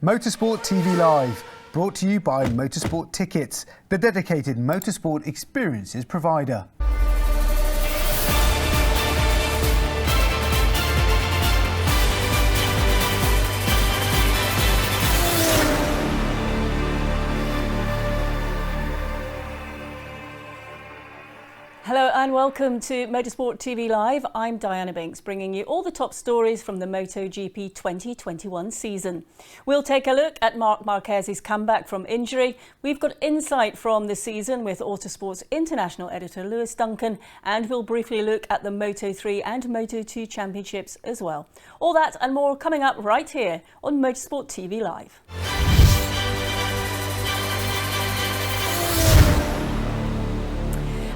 Motorsport TV Live, brought to you by Motorsport Tickets, the dedicated motorsport experiences provider. Hello and welcome to Motorsport TV Live. I'm Diana Binks, bringing you all the top stories from the MotoGP 2021 season. We'll take a look at Marc Marquez's comeback from injury. We've got insight from the season with Autosport's international editor Lewis Duncan, and we'll briefly look at the Moto3 and Moto2 championships as well. All that and more coming up right here on Motorsport TV Live.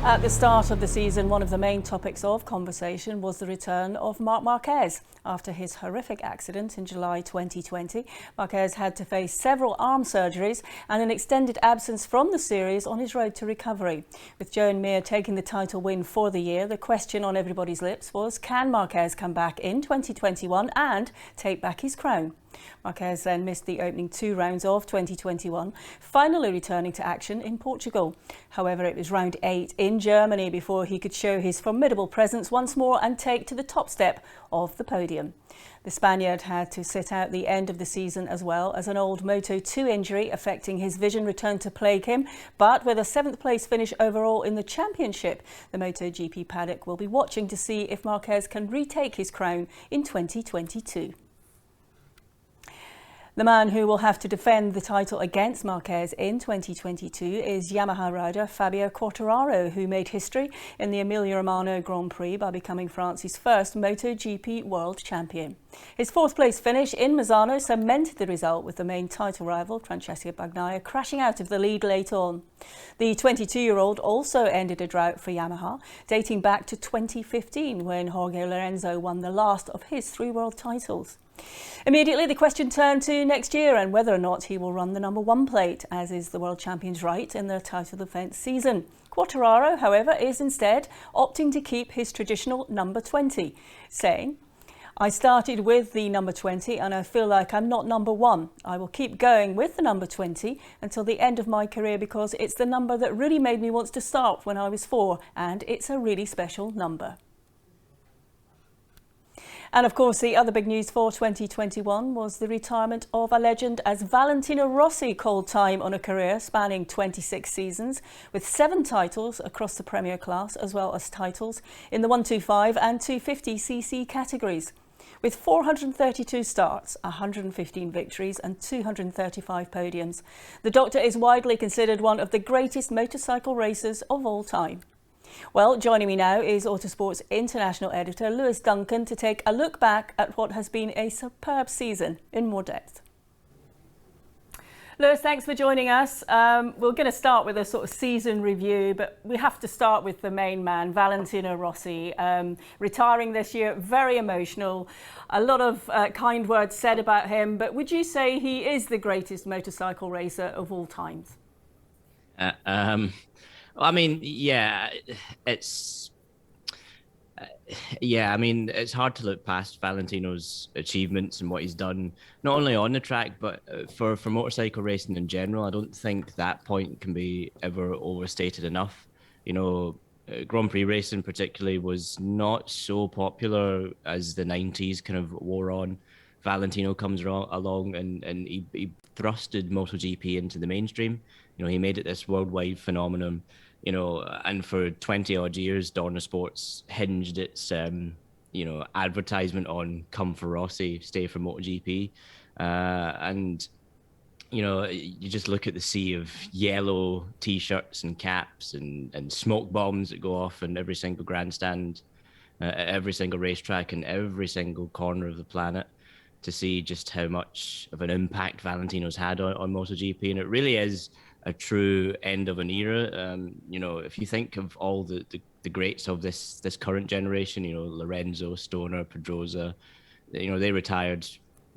At the start of the season, one of the main topics of conversation was the return of Marc Marquez. After his horrific accident in July 2020, Marquez had to face several arm surgeries and an extended absence from the series on his road to recovery. With Joan Mir taking the title win for the year, the question on everybody's lips was, can Marquez come back in 2021 and take back his crown? Marquez then missed the opening 2 rounds of 2021, finally returning to action in Portugal. However, it was round 8 in Germany before he could show his formidable presence once more and take to the top step of the podium. The Spaniard had to sit out the end of the season as well as an old Moto2 injury affecting his vision returned to plague him. But with a 7th place finish overall in the championship, the MotoGP paddock will be watching to see if Marquez can retake his crown in 2022. The man who will have to defend the title against Marquez in 2022 is Yamaha rider Fabio Quartararo, who made history in the Emilia-Romagna Grand Prix by becoming France's first MotoGP world champion. His 4th place finish in Misano cemented the result, with the main title rival, Francesco Bagnaia, crashing out of the lead late on. The 22-year-old also ended a drought for Yamaha, dating back to 2015 when Jorge Lorenzo won the last of his 3 world titles. Immediately, the question turned to next year and whether or not he will run the number 1 plate, as is the world champion's right in the title defence season. Quartararo, however, is instead opting to keep his traditional number 20, saying, "I started with the number 20 and I feel like I'm not number 1. I will keep going with the number 20 until the end of my career because it's the number that really made me want to start when I was 4, and it's a really special number." And of course, the other big news for 2021 was the retirement of a legend, as Valentino Rossi called time on a career spanning 26 seasons, with 7 titles across the Premier class, as well as titles in the 125 and 250cc categories. With 432 starts, 115 victories and 235 podiums, the Doctor is widely considered one of the greatest motorcycle racers of all time. Well, joining me now is Autosport's international editor Lewis Duncan to take a look back at what has been a superb season in more depth. Lewis, thanks for joining us. We're going to start with a sort of season review, but we have to start with the main man, Valentino Rossi, retiring this year. Very emotional. A lot of kind words said about him, but would you say he is the greatest motorcycle racer of all times? I mean, yeah, it's hard to look past Valentino's achievements and what he's done, not only on the track, but for motorcycle racing in general. I don't think that point can be ever overstated enough. You know, Grand Prix racing particularly was not so popular as the 90s kind of wore on. Valentino comes along and he thrusted MotoGP into the mainstream. You know, he made it this worldwide phenomenon. You know, and for 20 odd years, Dorna Sports hinged its, advertisement on "Come for Rossi, stay for MotoGP," and you know, you just look at the sea of yellow T-shirts and caps and smoke bombs that go off in every single grandstand, at every single racetrack, and every single corner of the planet, to see just how much of an impact Valentino's had on MotoGP, and it really is a true end of an era. You know, if you think of all the greats of this current generation, you know, Lorenzo, Stoner, Pedrosa, you know, they retired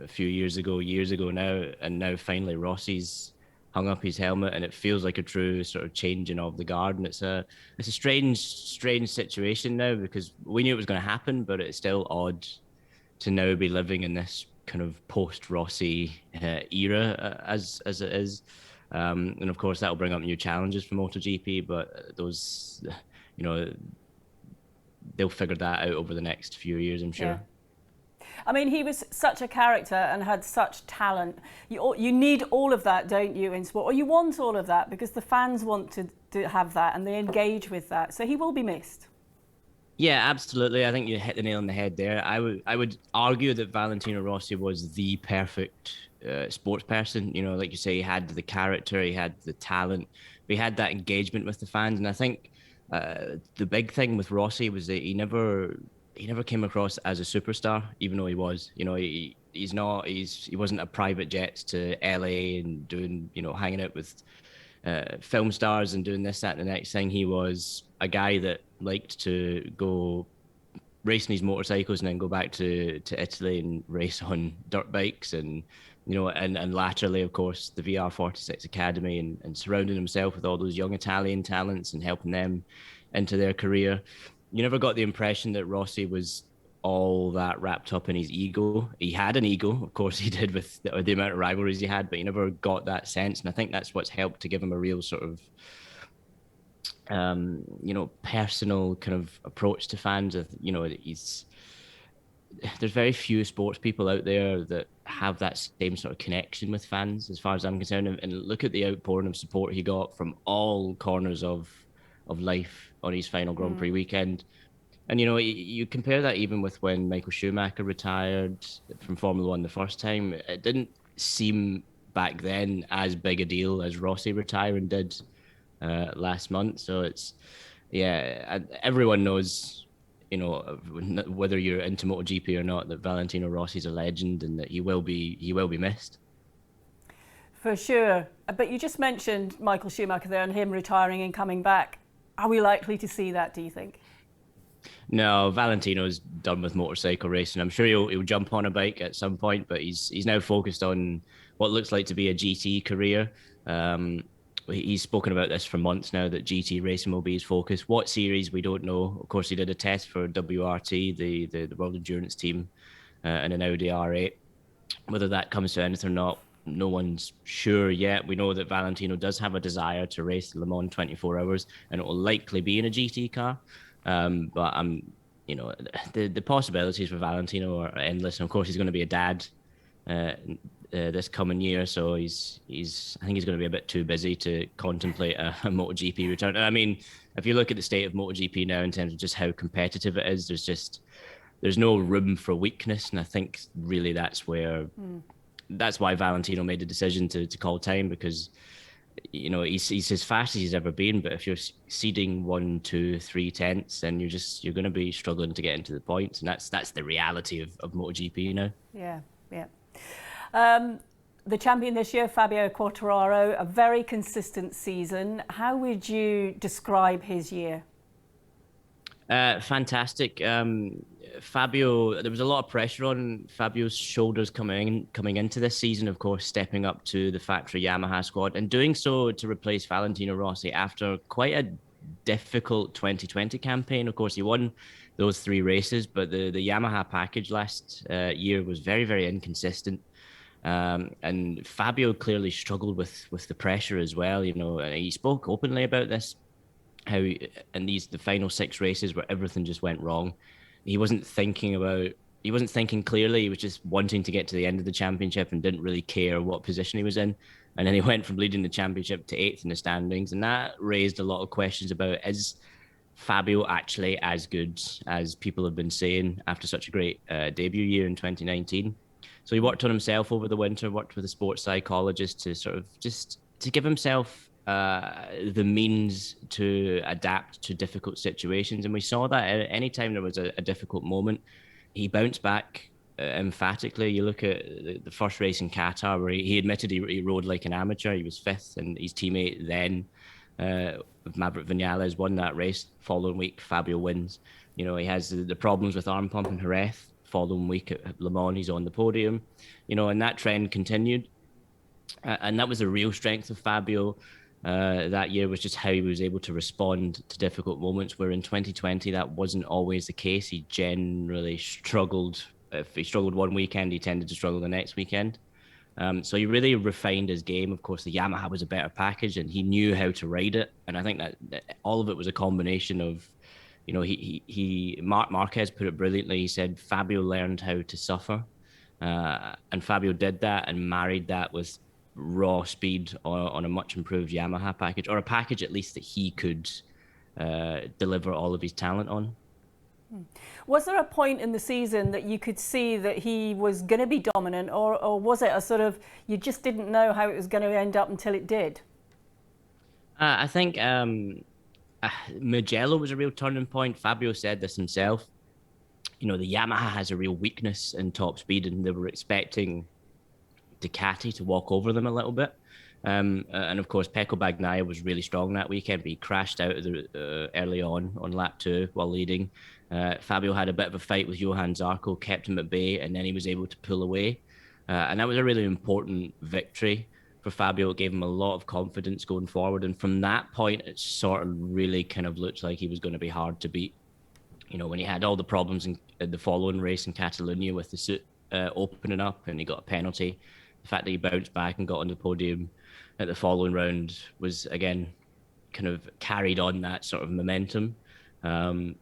a few years ago now, and now finally Rossi's hung up his helmet, and it feels like a true sort of changing of the guard. And it's a strange situation now, because we knew it was going to happen, but it's still odd to now be living in this kind of post-Rossi era as it is. And of course, that'll bring up new challenges for MotoGP, but those, you know, they'll figure that out over the next few years, I'm sure. Yeah. I mean, he was such a character and had such talent. You need all of that, don't you, in sport? Or you want all of that because the fans want to have that and they engage with that. So he will be missed. Yeah, absolutely. I think you hit the nail on the head there. I would argue that Valentino Rossi was the perfect sports person. You know, like you say, he had the character, he had the talent, but he had that engagement with the fans. And I think the big thing with Rossi was that he never came across as a superstar, even though he was. You know, he wasn't a private jets to LA and doing, you know, hanging out with film stars and doing this, that, and the next thing. He was a guy that liked to go racing his motorcycles and then go back to Italy and race on dirt bikes and, you know, and laterally, of course, the VR46 Academy and surrounding himself with all those young Italian talents and helping them into their career. You never got the impression that Rossi was all that wrapped up in his ego. He had an ego, of course he did, with the amount of rivalries he had, but he never got that sense. And I think that's what's helped to give him a real sort of, you know, personal kind of approach to fans. You know, there's very few sports people out there that have that same sort of connection with fans, as far as I'm concerned. And look at the outpouring of support he got from all corners of life on his final Grand Prix weekend. And, you know, you compare that even with when Michael Schumacher retired from Formula One the first time. It didn't seem back then as big a deal as Rossi retiring did last month. So it's, yeah, everyone knows, you know, whether you're into MotoGP or not, that Valentino Rossi's a legend and that he will be missed. For sure. But you just mentioned Michael Schumacher there and him retiring and coming back. Are we likely to see that, do you think? No, Valentino's done with motorcycle racing. I'm sure he'll jump on a bike at some point, but he's now focused on what looks like to be a GT career. He's spoken about this for months now, that GT racing will be his focus. What series, we don't know. Of course, he did a test for WRT, the World Endurance Team, in an Audi R8. Whether that comes to anything or not, no one's sure yet. We know that Valentino does have a desire to race Le Mans 24 hours, and it will likely be in a GT car. But you know, the possibilities for Valentino are endless. And of course, he's going to be a dad this coming year, so I think he's going to be a bit too busy to contemplate a MotoGP return. And I mean, if you look at the state of MotoGP now in terms of just how competitive it is, there's no room for weakness. And I think really that's why Valentino made the decision to call time, because, you know, he's as fast as he's ever been, but if you're ceding 1, 2, 3 tenths, then you're going to be struggling to get into the points, and that's the reality of MotoGP now. Yeah. The champion this year, Fabio Quartararo, a very consistent season. How would you describe his year? Fantastic. Fabio, there was a lot of pressure on Fabio's shoulders coming into this season, of course, stepping up to the factory Yamaha squad and doing so to replace Valentino Rossi after quite a difficult 2020 campaign. Of course, he won those 3 races, but the Yamaha package last year was very, very inconsistent. And Fabio clearly struggled with the pressure as well. You know, he spoke openly about this, how in the final 6 races where everything just went wrong, he wasn't thinking clearly. He was just wanting to get to the end of the championship and didn't really care what position he was in. And then he went from leading the championship to 8th in the standings, and that raised a lot of questions about, is Fabio actually as good as people have been saying after such a great debut year in 2019? So he worked on himself over the winter, worked with a sports psychologist to sort of just to give himself the means to adapt to difficult situations. And we saw that any time there was a difficult moment, he bounced back emphatically. You look at the first race in Qatar, where he admitted he rode like an amateur. He was 5th, and his teammate then, Maverick Vinales, won that race. Following week, Fabio wins. You know, he has the problems with arm pump in Jerez. Following week at Le Mans, he's on the podium. You know, and that trend continued. And that was the real strength of Fabio that year, was just how he was able to respond to difficult moments, where in 2020 that wasn't always the case. He generally struggled if he struggled one weekend, he tended to struggle the next weekend. So he really refined his game. Of course, the Yamaha was a better package, and he knew how to ride it. And I think that all of it was a combination of, Marc Marquez put it brilliantly. He said Fabio learned how to suffer, and Fabio did that and married that with raw speed on a much improved Yamaha package, or a package at least that he could deliver all of his talent on. Was there a point in the season that you could see that he was going to be dominant, or was it a sort of, you just didn't know how it was going to end up until it did? I think Mugello was a real turning point. Fabio said this himself. The Yamaha has a real weakness in top speed, and they were expecting Ducati to walk over them a little bit. And of course, Pecco Bagnaia was really strong that weekend, but he crashed out of early on lap 2 while leading. Fabio had a bit of a fight with Johann Zarco, kept him at bay, and then he was able to pull away. And that was a really important victory for Fabio. It gave him a lot of confidence going forward. And from that point, it sort of really kind of looked like he was going to be hard to beat. When he had all the problems in the following race in Catalonia with the suit opening up and he got a penalty, the fact that he bounced back and got on the podium at the following round was, again, kind of carried on that sort of momentum. And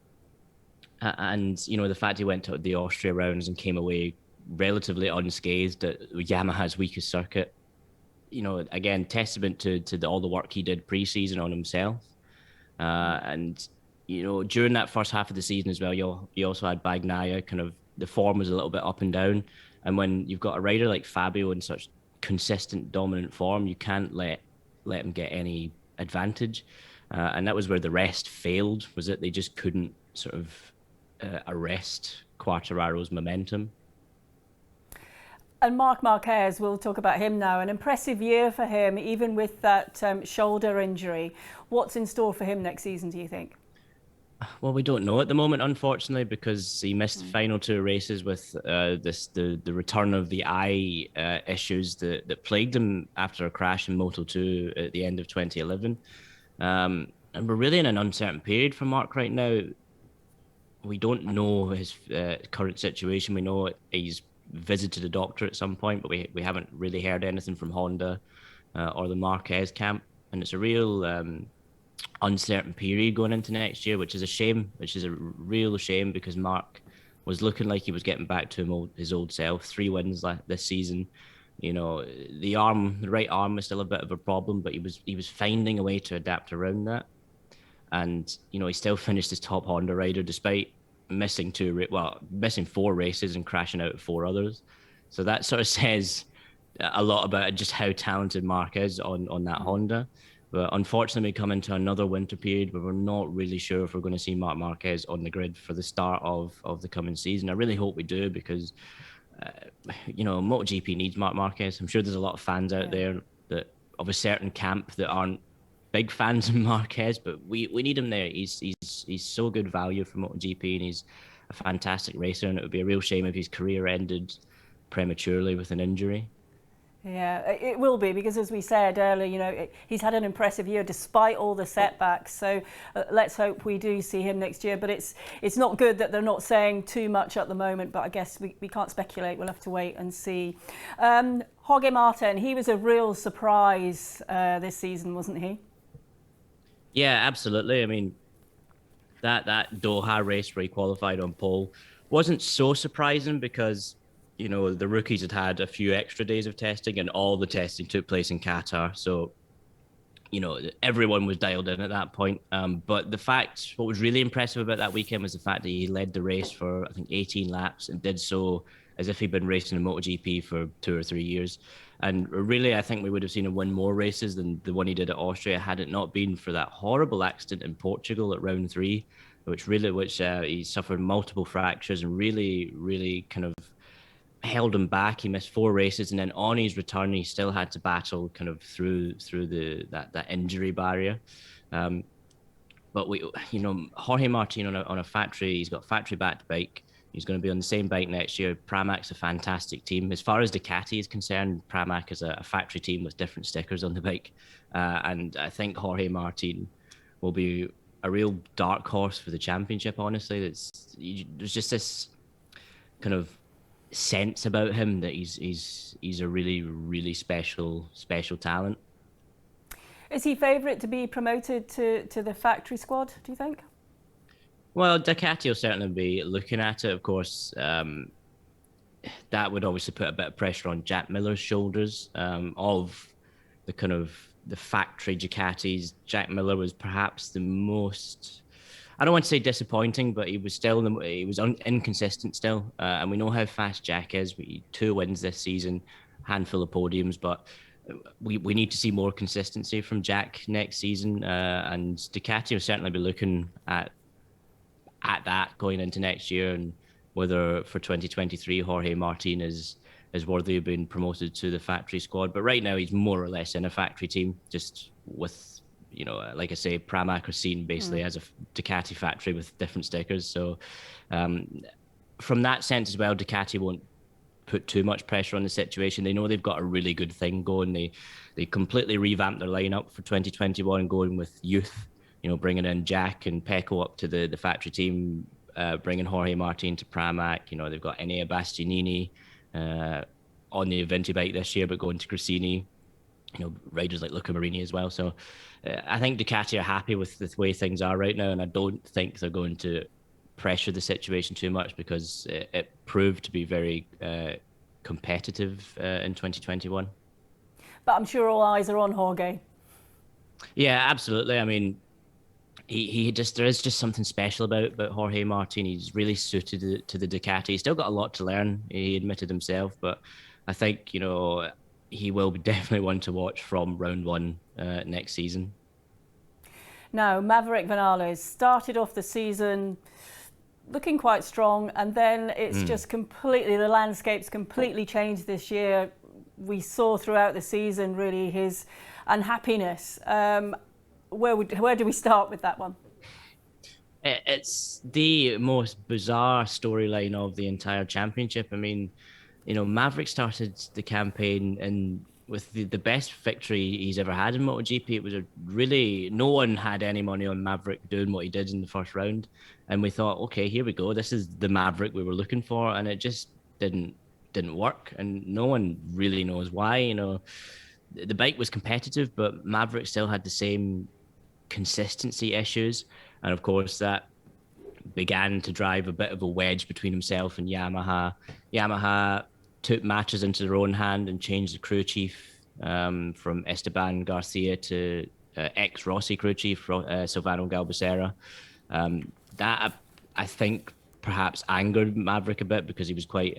the fact he went to the Austria rounds and came away relatively unscathed at Yamaha's weakest circuit, again, testament to all the work he did pre-season on himself. And during that first half of the season as well, you also had Bagnaia. Kind of the form was a little bit up and down, and when you've got a rider like Fabio in such consistent dominant form, you can't let him get any advantage. And that was where the rest failed. Was that they just couldn't sort of arrest Quartararo's momentum. And Marc Marquez, we'll talk about him now. An impressive year for him, even with that shoulder injury. What's in store for him next season, do you think? Well, we don't know at the moment, unfortunately, because he missed the final 2 races with the return of the eye issues that plagued him after a crash in Moto2 at the end of 2011. And we're really in an uncertain period for Marc right now. We don't know his current situation. We know he's visited a doctor at some point, but we haven't really heard anything from Honda or the Marquez camp. And it's a real uncertain period going into next year, which is a shame, which is a real shame, because Marc was looking like he was getting back to his old self. 3 wins this season. The right arm was still a bit of a problem, but he was finding a way to adapt around that. And he still finished as top Honda rider despite missing 4 races and crashing out at 4 others. So that sort of says a lot about just how talented Marc is on that Honda. But unfortunately, we come into another winter period where we're not really sure if we're going to see Marc Marquez on the grid for the start of the coming season. I really hope we do, because MotoGP needs Marc Marquez. I'm sure there's a lot of fans out there that of a certain camp that aren't big fans of Marquez, but we need him there. He's so good value for MotoGP, and he's a fantastic racer, and it would be a real shame if his career ended prematurely with an injury. Yeah, it will be, because as we said earlier, he's had an impressive year despite all the setbacks. So let's hope we do see him next year. But it's not good that they're not saying too much at the moment. But I guess we can't speculate. We'll have to wait and see. Jorge Martin, he was a real surprise this season, wasn't he? Yeah, absolutely. I mean, that Doha race where he qualified on pole wasn't so surprising, because the rookies had a few extra days of testing, and all the testing took place in Qatar. So, everyone was dialed in at that point. But what was really impressive about that weekend was the fact that he led the race for, I think, 18 laps, and did so as if he'd been racing in MotoGP for 2 or 3 years. And really, I think we would have seen him win more races than the one he did at Austria, had it not been for that horrible accident in Portugal at round 3, which he suffered multiple fractures and really, really kind of held him back. He missed 4 races, and then on his return, he still had to battle kind of through that injury barrier. But Jorge Martin on a factory, he's got factory backed bike. He's going to be on the same bike next year. Pramac's a fantastic team. As far as Ducati is concerned, Pramac is a factory team with different stickers on the bike. And I think Jorge Martin will be a real dark horse for the championship, honestly. There's just this kind of sense about him that he's a really special talent. Is he favourite to be promoted to the factory squad, do you think? Well, Ducati will certainly be looking at it. Of course, that would obviously put a bit of pressure on Jack Miller's shoulders. Of the kind of the factory Ducatis, Jack Miller was perhaps the most. I don't want to say disappointing, but he was still inconsistent still, and we know how fast Jack is. 2 wins this season, handful of podiums, but we need to see more consistency from Jack next season, and Ducati will certainly be looking at that going into next year, and whether for 2023 Jorge Martin is worthy of being promoted to the factory squad. But right now he's more or less in a factory team, just with, like I say, Pramac or Scene basically as a Ducati factory with different stickers. So from that sense as well, Ducati won't put too much pressure on the situation. They know they've got a really good thing going. They completely revamped their lineup for 2021, going with youth, bringing in Jack and Pecco up to the factory team, bringing Jorge Martin to Pramac. They've got Enea Bastianini on the Avinti bike this year, but going to Gresini. Riders like Luca Marini as well. So I think Ducati are happy with the way things are right now, and I don't think they're going to pressure the situation too much, because it proved to be very competitive in 2021. But I'm sure all eyes are on Jorge. Yeah, absolutely. I mean, there is just something special about Jorge Martin. He's really suited to the Ducati. He's still got a lot to learn, he admitted himself, but I think he will be definitely one to watch from round one next season. Now, Maverick Vinales started off the season looking quite strong, and then it's just completely, the landscape's completely changed this year. We saw throughout the season really his unhappiness. Where do we start with that one? It's the most bizarre storyline of the entire championship. I mean, Maverick started the campaign and with the best victory he's ever had in MotoGP. It was no one had any money on Maverick doing what he did in the first round. And we thought, okay, here we go. This is the Maverick we were looking for. And it just didn't work. And no one really knows why. The bike was competitive, but Maverick still had the same consistency issues. And of course, that began to drive a bit of a wedge between himself and Yamaha. Yamaha took matters into their own hand and changed the crew chief from Esteban Garcia to ex-Rossi crew chief, Silvano Galbacera. That, I think, perhaps angered Maverick a bit, because he was quite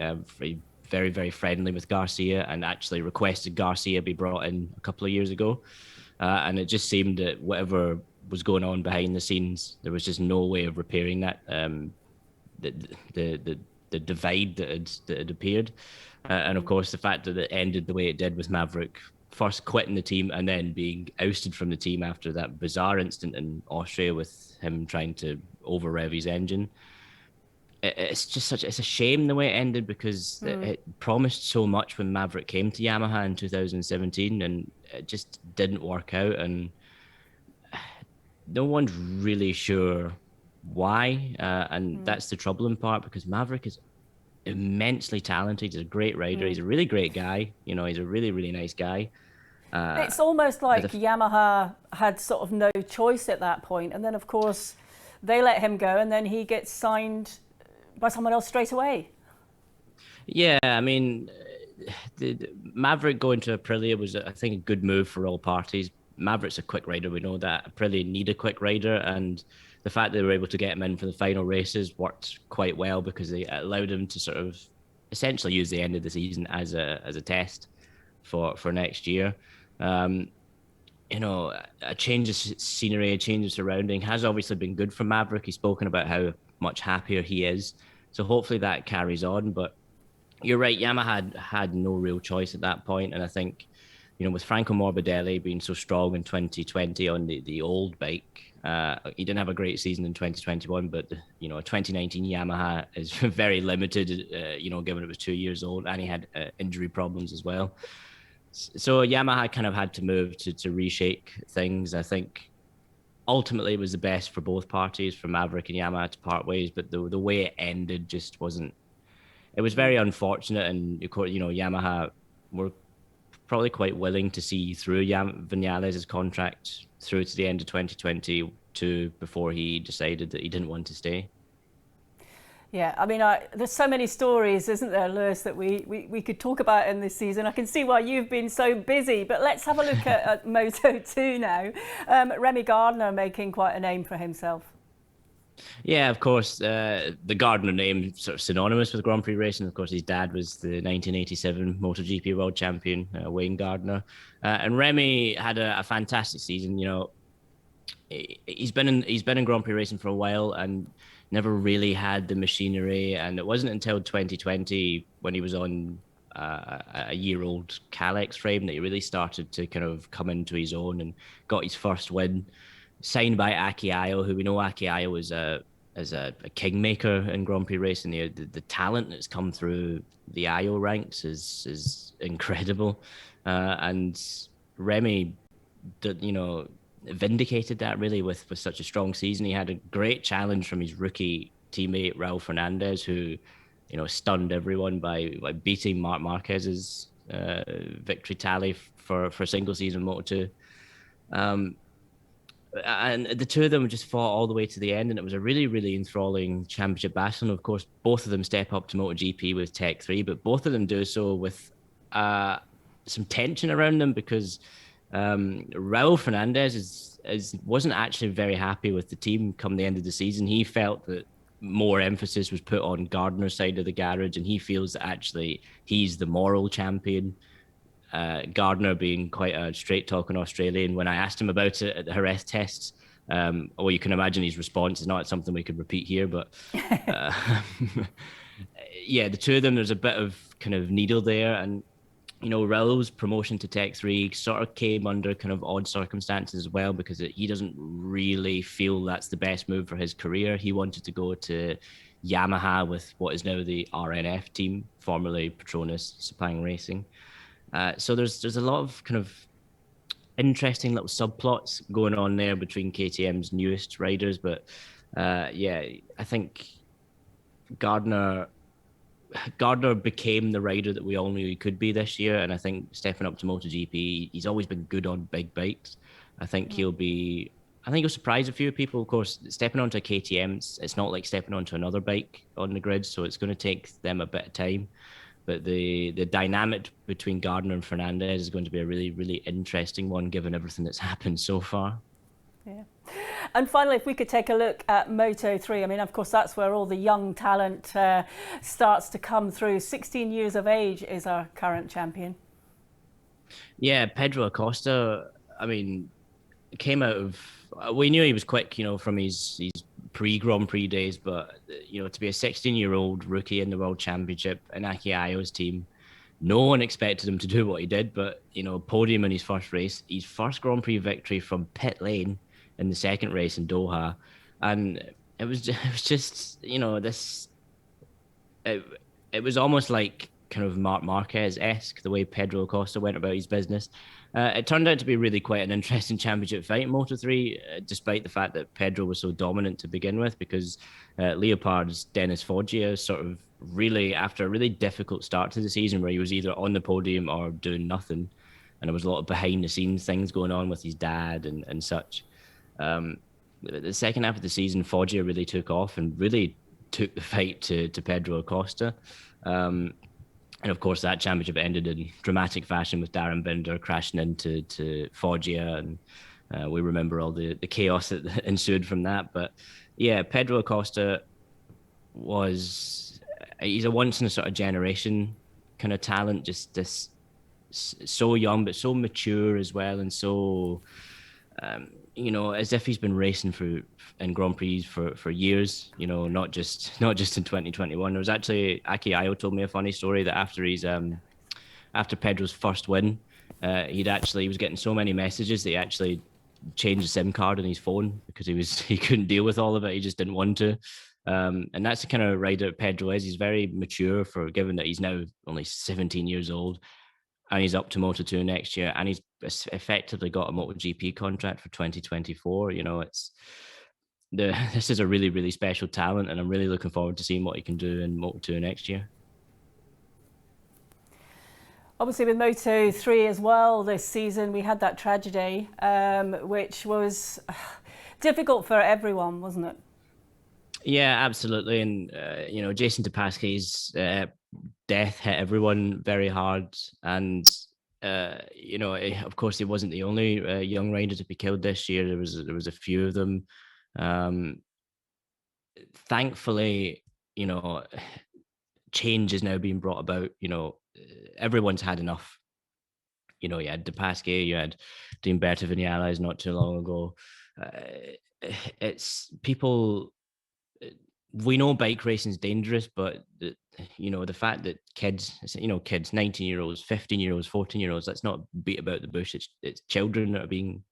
very, very friendly with Garcia and actually requested Garcia be brought in a couple of years ago. And it just seemed that whatever was going on behind the scenes, there was just no way of repairing that. The divide that had appeared, and of course the fact that it ended the way it did, with Maverick first quitting the team and then being ousted from the team after that bizarre incident in Austria with him trying to over rev his engine. It's a shame the way it ended, because it promised so much when Maverick came to Yamaha in 2017, and it just didn't work out, and no one's really sure why, and that's the troubling part, because Maverick is immensely talented. He's a great rider. He's a really great guy. He's a really, really nice guy. It's almost like Yamaha had sort of no choice at that point, and then of course they let him go, and then he gets signed by someone else straight away. Yeah, I mean, the Maverick going to Aprilia was, I think, a good move for all parties. Maverick's a quick rider, we know that. Aprilia need a quick rider, and the fact that they were able to get him in for the final races worked quite well, because they allowed him to sort of essentially use the end of the season as a test for next year. A change of scenery, a change of surrounding has obviously been good for Maverick. He's spoken about how much happier he is. So hopefully that carries on. But you're right, Yamaha had no real choice at that point. And I think, with Franco Morbidelli being so strong in 2020 on the old bike, he didn't have a great season in 2021, but, a 2019 Yamaha is very limited, given it was 2 years old, and he had injury problems as well. So Yamaha kind of had to move to reshake things. I think ultimately it was the best for both parties, for Maverick and Yamaha to part ways, but the way it ended just wasn't it was very unfortunate. And of course, Yamaha were probably quite willing to see through Vinales' contract through to the end of 2022 before he decided that he didn't want to stay. Yeah, I mean, there's so many stories, isn't there, Lewis, that we could talk about in this season. I can see why you've been so busy, but let's have a look at Moto2 now. Remy Gardner making quite a name for himself. Yeah, of course, the Gardner name sort of synonymous with Grand Prix racing. Of course, his dad was the 1987 MotoGP world champion, Wayne Gardner. And Remy had a fantastic season. He's been in Grand Prix racing for a while and never really had the machinery. And it wasn't until 2020 when he was on a year-old Kalex frame that he really started to kind of come into his own and got his first win, signed by Aki Ayo, who we know Aki Ayo is a kingmaker in Grand Prix racing. The talent that's come through the Ayo ranks is incredible, and Remy, vindicated that really with such a strong season. He had a great challenge from his rookie teammate Raul Fernandez, who stunned everyone by beating Marc Marquez's victory tally for single season Moto2. And the two of them just fought all the way to the end, and it was a really, really enthralling championship battle. And of course, both of them step up to MotoGP with Tech 3, but both of them do so with some tension around them because Raul Fernandez wasn't actually very happy with the team come the end of the season. He felt that more emphasis was put on Gardner's side of the garage, and he feels that actually he's the moral champion. Gardner being quite a straight talking Australian. When I asked him about it at the Jerez tests, well, you can imagine his response is not something we could repeat here, but yeah, the two of them, there's a bit of kind of needle there. And Raul's promotion to Tech 3 sort of came under kind of odd circumstances as well, because he doesn't really feel that's the best move for his career. He wanted to go to Yamaha with what is now the RNF team, formerly Petronas Sepang Racing. So there's a lot of kind of interesting little subplots going on there between KTM's newest riders. But yeah, I think Gardner became the rider that we all knew he could be this year. And I think stepping up to MotoGP, he's always been good on big bikes. I think he'll surprise a few people. Of course, stepping onto a KTM, it's not like stepping onto another bike on the grid, so it's going to take them a bit of time. But the dynamic between Gardner and Fernandez is going to be a really, really interesting one, given everything that's happened so far. Yeah. And finally, if we could take a look at Moto3, I mean, of course, that's where all the young talent starts to come through. 16 years of age is our current champion. Yeah, Pedro Acosta, I mean, came out of... We knew he was quick, from his pre-Grand Prix days, but, to be a 16-year-old rookie in the World Championship in Aki Ayo's team, no one expected him to do what he did, but, podium in his first race, his first Grand Prix victory from pit lane in the second race in Doha. And it was just this... It was almost like kind of Marc Marquez-esque, the way Pedro Acosta went about his business. It turned out to be really quite an interesting championship fight in Moto3, despite the fact that Pedro was so dominant to begin with, because Leopard's Dennis Foggia sort of really, after a really difficult start to the season where he was either on the podium or doing nothing, and there was a lot of behind-the-scenes things going on with his dad and such. The second half of the season, Foggia really took off and really took the fight to Pedro Acosta. And of course, that championship ended in dramatic fashion with Darren Binder crashing into Foggia, and we remember all the chaos that ensued from that. But yeah, Pedro Acosta he's a once in a sort of generation kind of talent, just this so young but so mature as well, and so as if he's been racing in Grand Prix for years, not just in 2021. There was actually, Aki Ayo told me a funny story that after Pedro's first win, he was getting so many messages that he actually changed the SIM card on his phone because he couldn't deal with all of it. He just didn't want to. And that's the kind of rider Pedro is. He's very mature, given that he's now only 17 years old. And he's up to Moto2 next year, and he's effectively got a MotoGP contract for 2024. This is a really, really special talent, and I'm really looking forward to seeing what he can do in Moto2 next year. Obviously with Moto3 as well this season, we had that tragedy, which was difficult for everyone, wasn't it? Yeah, absolutely. And, Jason Dupasqui's death hit everyone very hard. And, of course, he wasn't the only young rider to be killed this year. There was a few of them. Thankfully, change is now being brought about. Everyone's had enough. You had Dupasquier, you had Dean Berta Vinales not too long ago. It's people. We know bike racing is dangerous, but the fact that kids, 19-year-olds, 15-year-olds, 14-year-olds, let's not beat about the bush. It's children that are being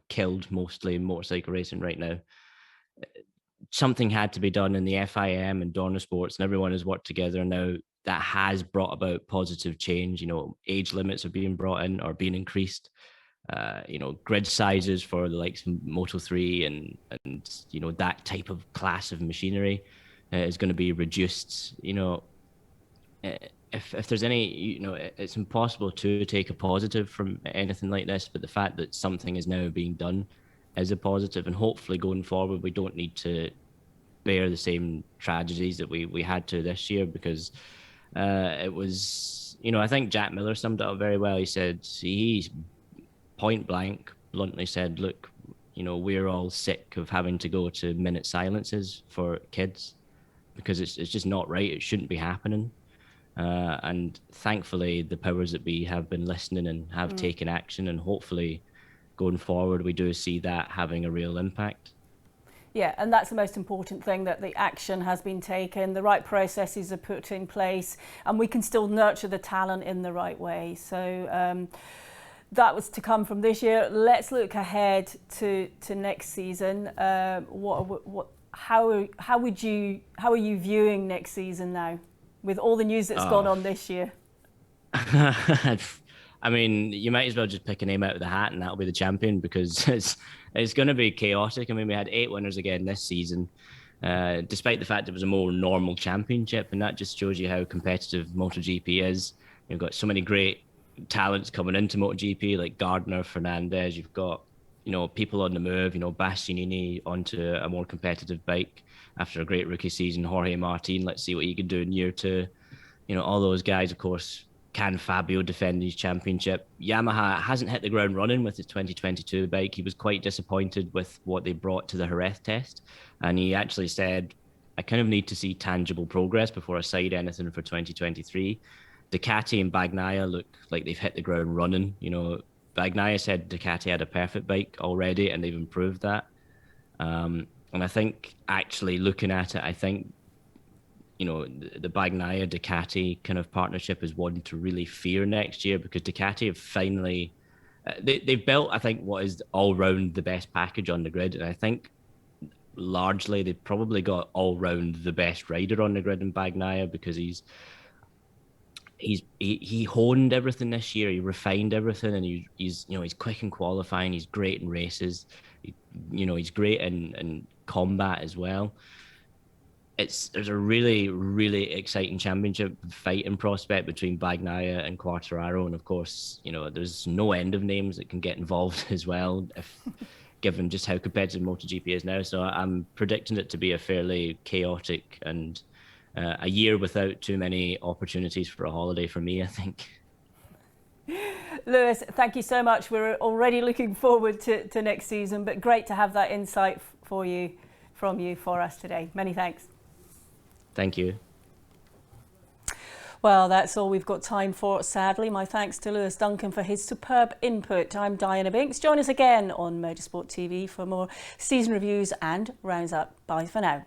killed mostly in motorcycle racing right now. Something had to be done in the FIM and Dorna Sports, and everyone has worked together now. That has brought about positive change. Age limits are being brought in or being increased. Grid sizes for the likes of Moto3 and that type of class of machinery is going to be reduced. If there's any, it's impossible to take a positive from anything like this, but the fact that something is now being done is a positive, and hopefully going forward we don't need to bear the same tragedies that we had to this year, because it was, I think Jack Miller summed it up very well. He said he's point blank bluntly said, look, we're all sick of having to go to minute silences for kids, because it's just not right. It shouldn't be happening. And thankfully the powers that be have been listening and have taken action, and hopefully going forward we do see that having a real impact. Yeah, and that's the most important thing, that the action has been taken, the right processes are put in place, and we can still nurture the talent in the right way. So that was to come from this year. Let's look ahead to next season. How are you viewing next season now, with all the news that's gone on this year? I mean, you might as well just pick a name out of the hat and that'll be the champion, because it's going to be chaotic. I mean, we had 8 winners again this season, despite the fact it was a more normal championship, and that just shows you how competitive MotoGP is. You've got so many great talents coming into MotoGP, like Gardner, Fernandez. You've got people on the move. Bastianini onto a more competitive bike after a great rookie season. Jorge Martin, let's see what he can do in year 2. All those guys, of course. Can Fabio defend his championship? Yamaha hasn't hit the ground running with his 2022 bike. He was quite disappointed with what they brought to the Jerez test, and he actually said, I kind of need to see tangible progress before I decide anything for 2023. Ducati and Bagnaia look like they've hit the ground running. Bagnaia said Ducati had a perfect bike already, and they've improved that. And I think, actually looking at it, I think the Bagnaia Ducati kind of partnership is one to really fear next year, because Ducati have finally they've built, I think, what is all round the best package on the grid, and I think largely they've probably got all round the best rider on the grid in Bagnaia, because he honed everything this year. He refined everything, and he's quick in qualifying. He's great in races. He's great in combat as well. There's a really, really exciting championship fighting prospect between Bagnaia and Quartararo, and of course, there's no end of names that can get involved as well, given just how competitive MotoGP is now. So I'm predicting it to be a fairly chaotic and a year without too many opportunities for a holiday for me, I think. Lewis, thank you so much. We're already looking forward to next season, but great to have that insight from you for us today. Many thanks. Thank you. Well, that's all we've got time for, sadly. My thanks to Lewis Duncan for his superb input. I'm Diana Binks. Join us again on Motorsport TV for more season reviews and rounds up. Bye for now.